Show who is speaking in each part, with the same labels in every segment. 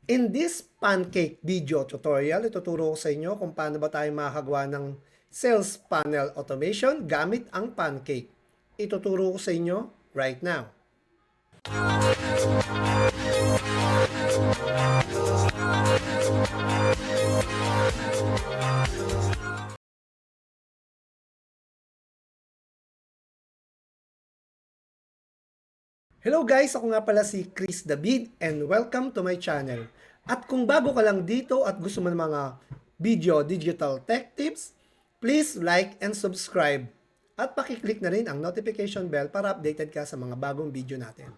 Speaker 1: In this pancake video tutorial, ituturo ko sa inyo kung paano ba tayo makakagawa ng sales funnel automation gamit ang pancake. Ituturo ko sa inyo right now. Hello guys! Ako nga pala si Chris David and welcome to my channel. At kung bago ka lang dito at gusto mo ng mga video digital tech tips, please like and subscribe. At pakiclick na rin ang notification bell para updated ka sa mga bagong video natin.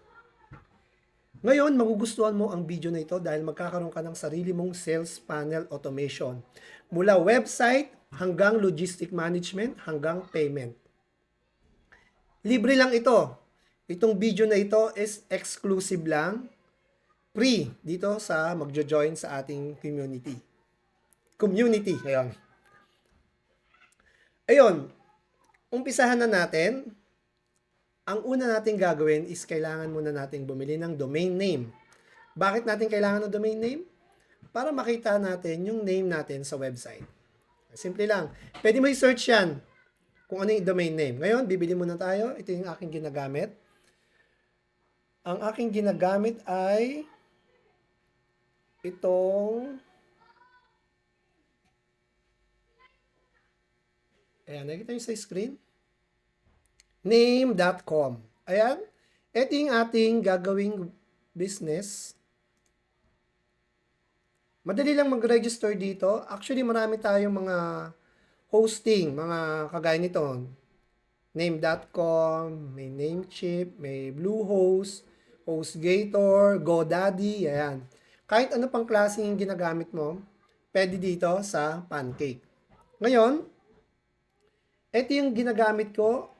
Speaker 1: Ngayon, magugustuhan mo ang video na ito dahil magkakaroon ka ng sarili mong sales funnel automation. Mula website hanggang logistic management hanggang payment. Libre lang ito. Itong video na ito is exclusive lang, free dito sa magjo-join sa ating community. Ayun. Ayun, umpisahan na natin. Ang una nating gagawin is kailangan muna nating bumili ng domain name. Bakit natin kailangan ng domain name? Para makita natin yung name natin sa website. Simple lang. Pwede mo i-search yan kung ano yung domain name. Ngayon, bibili muna tayo. Ito yung aking ginagamit. Ang aking ginagamit ay itong ayan, nakikita nyo sa screen? Name.com. Ayan. Ito yung ating gagawing business. Madali lang mag-register dito. Actually, marami tayong mga hosting, mga kagaya nito. Name.com, may Namecheap, may Bluehost, HostGator, GoDaddy, ayan. Kahit ano pang klaseng yung ginagamit mo, pwede dito sa Pancake. Ngayon, ito yung ginagamit ko,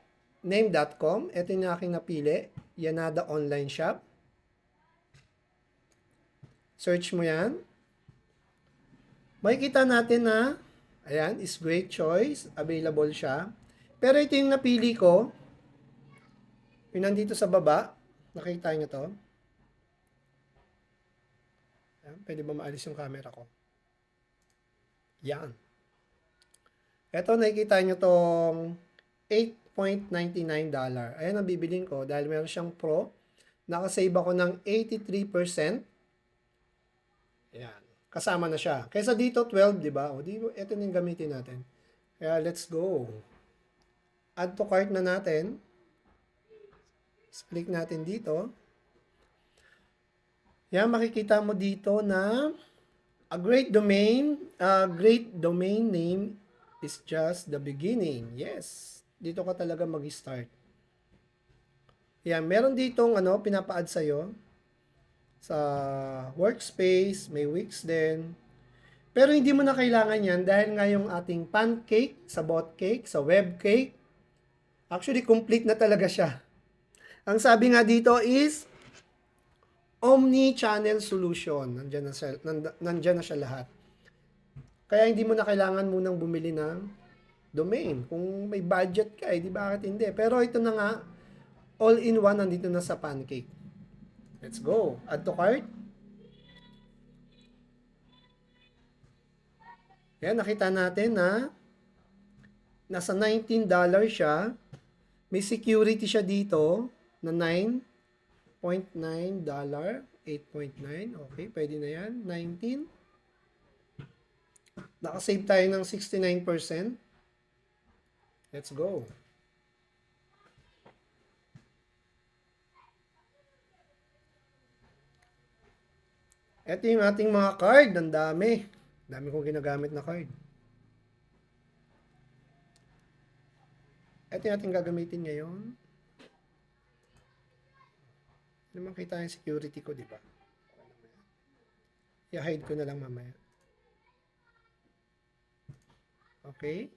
Speaker 1: name.com. Ito yung aking napili, Yanada Online Shop. Search mo yan. Makikita natin na, ayan, is great choice, available siya. Pero ito yung napili ko, yung nandito sa baba, nakita nyo to. Ayan, pwede ba maalis yung camera ko? Yan. Ito, nakikita nyo tong $8.99. Ayan ang bibiling ko dahil meron siyang pro. Nakasave ako ng 83%. Ayan. Kasama na siya. Kaysa dito, 12, di ba? O, ito na yung gamitin natin. Kaya, let's go. Add to cart na natin. Click natin dito. Yan, makikita mo dito na a great domain name is just the beginning. Yes. Dito ka talaga mag-start. Yan, meron ditong pinapa-add sa'yo sa workspace, may Wix din. Pero hindi mo na kailangan yan dahil nga yung ating pancake, sa botcake, sa webcake, actually complete na talaga siya. Ang sabi nga dito is omni-channel solution. Nandiyan na siya lahat. Kaya hindi mo na kailangan munang bumili ng domain. Kung may budget ka, di bakit hindi? Pero ito na nga, all-in-one nandito na sa Pancake. Let's go. Add to cart. Yan, nakita natin na nasa $19 siya. May security siya dito na $9.9, 8.9. Okay, pwede na yan. 19. Nakasave tayo ng 69%. Let's go. Ito yung ating mga card. Ang dami. Dami kong ginagamit na card. Ito yung ating gagamitin ngayon. Hindi naman kita yung security ko, di ba? I-hide ko na lang mamaya. Okay.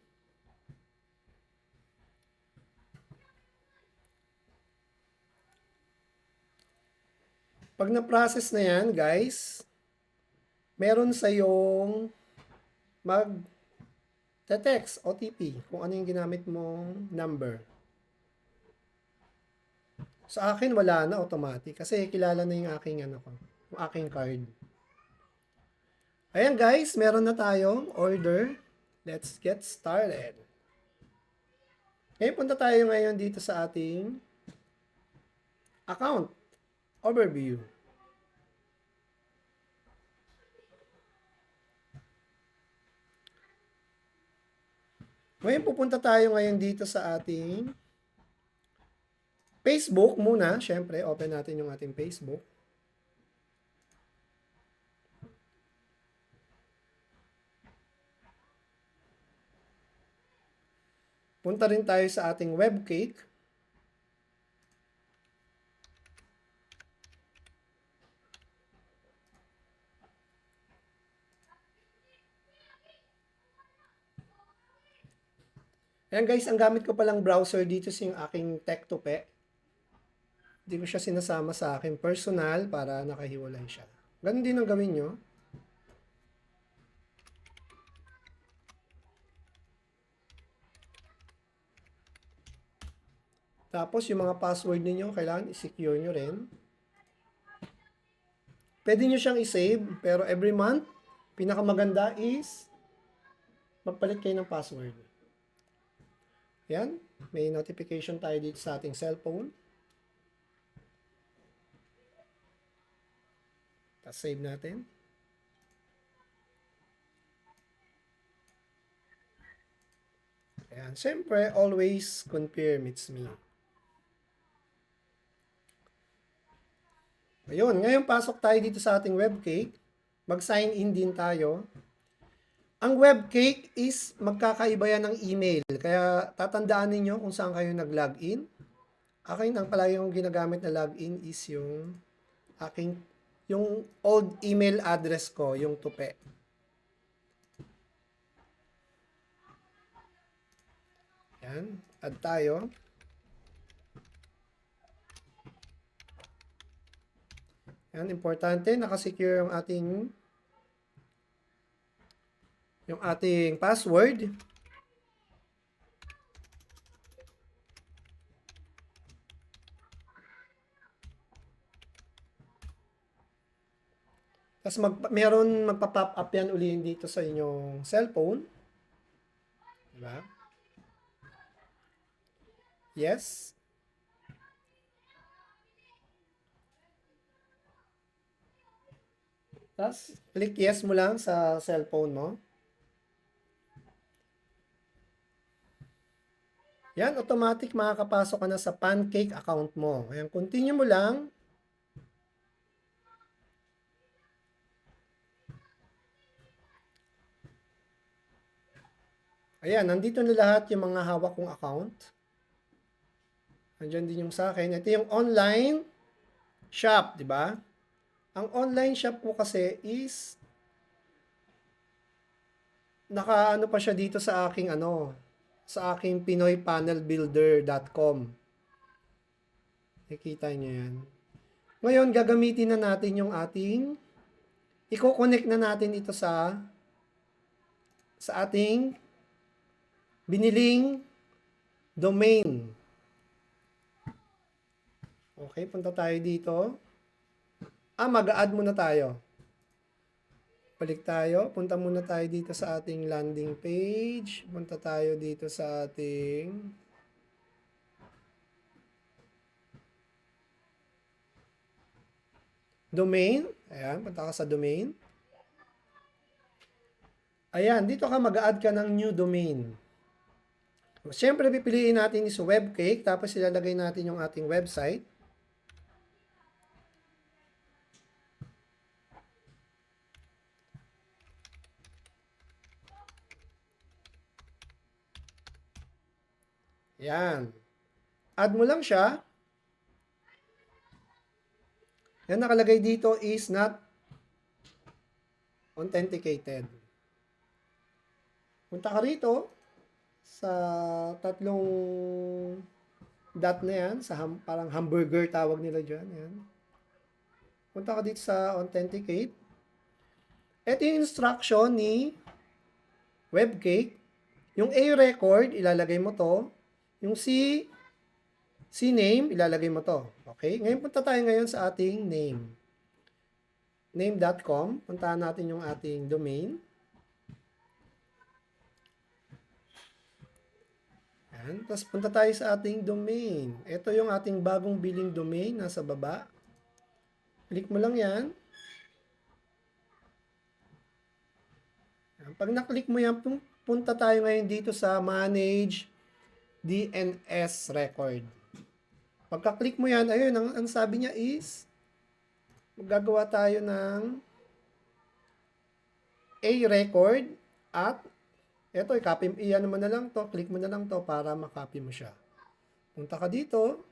Speaker 1: Pag na-process na yan, guys, meron sa yung mag-text, OTP, kung ano yung ginamit mong number. Sa akin, wala na automatic. Kasi kilala na yung aking, yung aking card. Ayan guys, meron na tayong order. Let's get started. Ngayon punta tayo ngayon dito sa ating account overview. Ngayon pupunta tayo ngayon dito sa ating Facebook muna. Siyempre, open natin yung ating Facebook. Punta rin tayo sa ating webcake. Ayan guys, ang gamit ko palang browser dito is yung aking Tech2Pe. Hindi ko siya sinasama sa aking personal para nakahiwalay siya. Ganun din ang gawin nyo. Tapos yung mga password niyo kailangan i-secure nyo rin. Pwede nyo siyang i-save, pero every month, pinakamaganda is magpalit kayo ng password. Yan, may notification tayo dito sa ating cellphone. Tapos save natin. Ayan, siyempre, always confirm it's me. Ayun, ngayon pasok tayo dito sa ating webcake. Mag-sign in din tayo. Ang webcake is magkakaiba yan ng email. Kaya tatandaan ninyo kung saan kayo nag-login. Akin ang palagi yung ginagamit na login is yung yung old email address ko, yung tupe. Yan, add tayo. Yan, importante, nakasecure yung ating password. Tapos meron magpa-pop up yan uli dito sa inyong cellphone. Diba? Yes. Tapos click yes mo lang sa cellphone mo. Yan, automatic makakapasok ka na sa Pancake account mo. Ayan, continue mo lang. Ayan, nandito na lahat yung mga hawak kong account. Nandiyan din yung sa akin. Ito yung online shop, di ba? Ang online shop po kasi is nakaano pa siya dito sa aking sa aking pinoypanelbuilder.com. Nakikita niyo yan. Ngayon, gagamitin na natin yung i-connect na natin ito sa ating biniling domain. Okay, punta tayo dito. Mag-add muna tayo. Balik tayo. Punta muna tayo dito sa ating landing page. Punta tayo dito sa ating domain. Ayan, punta ka sa domain. Ayan, dito ka mag-add ka ng new domain. Siyempre, pipiliin natin is webcake. Tapos ilalagay natin yung ating website. Yan. Add mo lang siya. Yan nakalagay dito is not authenticated. Punta ka rito sa tatlong dot na yan. Parang hamburger tawag nila dyan. Yan. Punta ka dito sa authenticate. Ito yung instruction ni webcake. Yung A record, ilalagay mo to. Yung C name, ilalagay mo to. Okay? Ngayon punta tayo ngayon sa ating name. name.com. Puntahan natin yung ating domain. Yan. Tapos punta tayo sa ating domain. Ito yung ating bagong billing domain. Nasa baba. Click mo lang yan. Yan. Pag na-click mo yan, punta tayo ngayon dito sa Manage DNS Record. Pagka-click mo yan, ayun, ang sabi niya is, maggagawa tayo ng a record at eto, i-copy, iyan mo na lang to, click mo na lang to para makopy mo siya. Punta ka dito,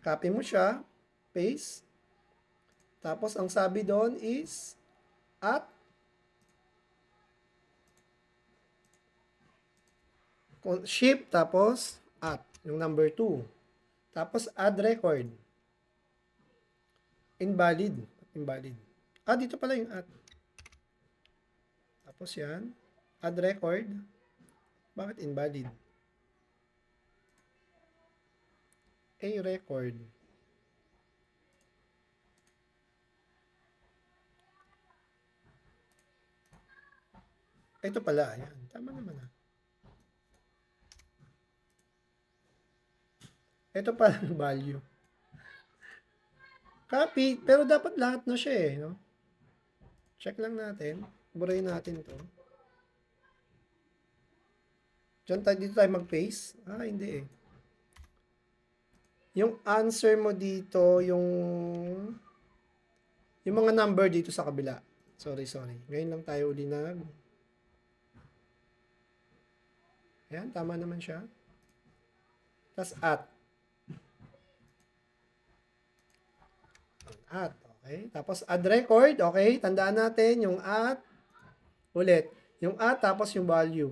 Speaker 1: copy mo siya, paste, tapos ang sabi doon is at shift, tapos at, yung number 2. Tapos add record. Invalid. Invalid. Dito pala yung at. Tapos yan. Add record. Bakit invalid? A record. Ito pala. Ayan. Tama naman ah. Ito pala ang value. Copy. Pero dapat lahat na siya eh. No? Check lang natin. Burayin natin to. Diyan tayo, dito tayo mag-paste. Hindi eh. Yung answer mo dito, yung mga number dito sa kabila. Sorry. Ngayon lang tayo uli Ayan, tama naman siya. Tapos at. Okay. Tapos add record, okay. Tandaan natin yung at. Ulit. Yung at, tapos yung value.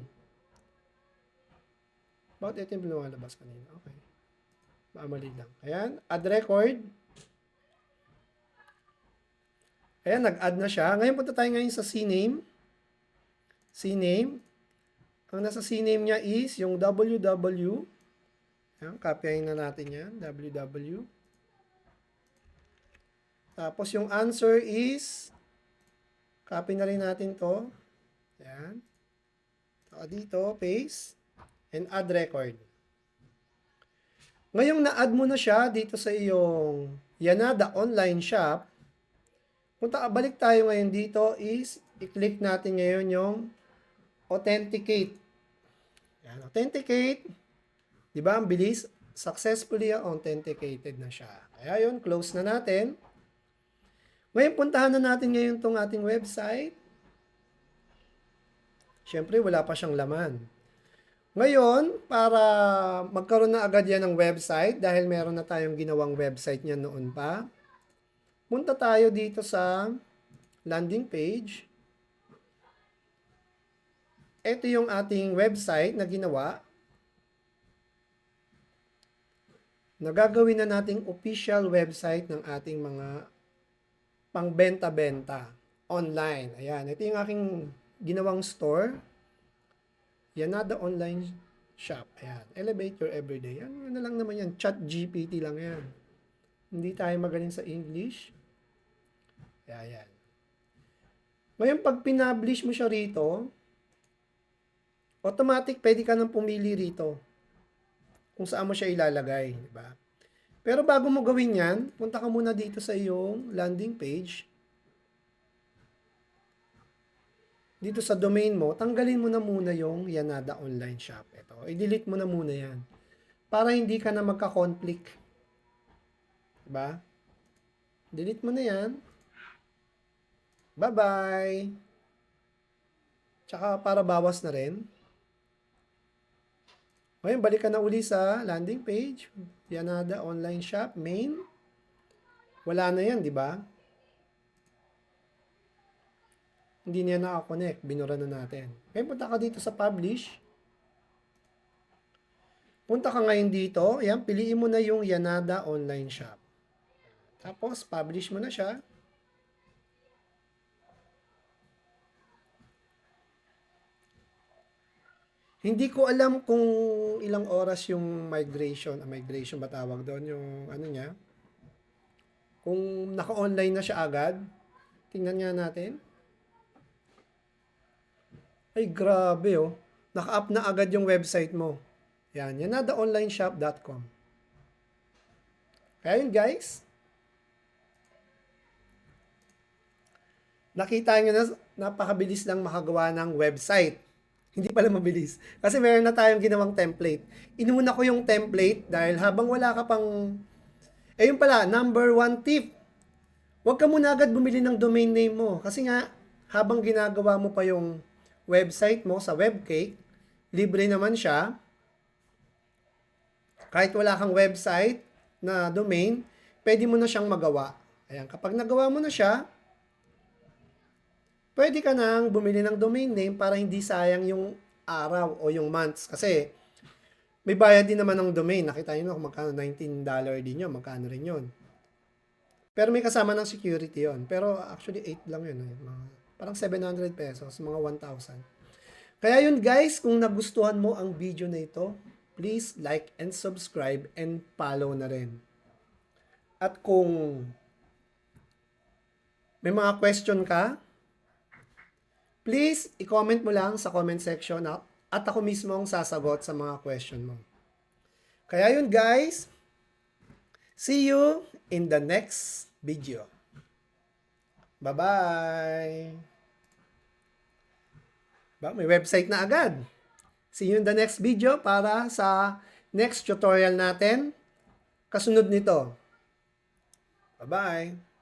Speaker 1: Bakit ito yung lumalabas kanina? Okay. Mali lang. Ayan, add record. Ayan, nag-add na siya. Ngayon punta tayo ngayon sa CNAME. CNAME. Ang nasa CNAME niya is yung www. Ayan, copyahin na natin yan. www. Tapos yung answer is, copy na rin natin to. Ayan. Dito, paste. And add record. Ngayong na-add mo na siya dito sa iyong Yanada online shop, balik tayo ngayon dito is, i-click natin ngayon yung authenticate. Ayan, authenticate. Diba, ang bilis? Successfully authenticated na siya. Kaya yun, close na natin. Ngayon, puntahan na natin ngayon itong ating website. Siyempre, wala pa siyang laman. Ngayon, para magkaroon na agad yan ng website, dahil meron na tayong ginawang website niya noon pa, punta tayo dito sa landing page. Ito yung ating website na ginawa. Nagagawin na nating official website ng ating mga pangbenta-benta online. Ayan, ito yung aking ginawang store. Yanada online shop. Ayan, elevate your everyday. Ano lang naman yan, chat GPT lang yan. Hindi tayo magaling sa English. Ayan. Ngayon, pag pinablish mo siya rito, automatic pwede ka nang pumili rito kung saan mo siya ilalagay. Diba? Pero bago mo gawin yan, punta ka muna dito sa iyong landing page. Dito sa domain mo, tanggalin mo na muna yung Yanada online shop. Ito, i-delete mo na muna yan. Para hindi ka na magka-conflict. Diba? Delete mo na yan. Bye-bye! Tsaka para bawas na rin. Ngayon, balik ka na uli sa landing page. Yanada online shop, main. Wala na yan, di ba? Hindi niya naka-connect. Binura na natin. Ngayon, punta ka dito sa publish. Punta ka ngayon dito. Ayan, piliin mo na yung Yanada online shop. Tapos, publish mo na siya. Hindi ko alam kung ilang oras yung migration ba tawag doon, yung ano niya. Kung naka-online na siya agad. Tingnan nga natin. Ay, grabe oh. Naka-up na agad yung website mo. Yan na, theonlineshop.com. Kaya yun guys. Nakita nyo na, napakabilis lang makagawa ng website. Hindi pala mabilis. Kasi meron na tayong ginawang template. Inuna ko yung template dahil habang wala ka pang... yun pala, number 1 tip. Huwag ka muna agad bumili ng domain name mo. Kasi nga, habang ginagawa mo pa yung website mo sa Webcake, libre naman siya. Kahit wala kang website na domain, pwede mo na siyang magawa. Ayan, kapag nagawa mo na siya, pwede ka nang bumili ng domain name para hindi sayang yung araw o yung months. Kasi may bayad din naman ng domain. Nakita nyo na kung magkano, $19 din yun. Magkano rin yun. Pero may kasama ng security yon. Pero actually 8 lang yun. Parang 700 pesos, mga 1,000. Kaya yun guys, kung nagustuhan mo ang video na ito, please like and subscribe and follow na rin. At kung may mga question ka, please i-comment mo lang sa comment section at ako mismo ang sasagot sa mga question mo. Kaya yun guys, see you in the next video. Bye-bye! May website na agad. See you in the next video para sa next tutorial natin. Kasunod nito. Bye-bye!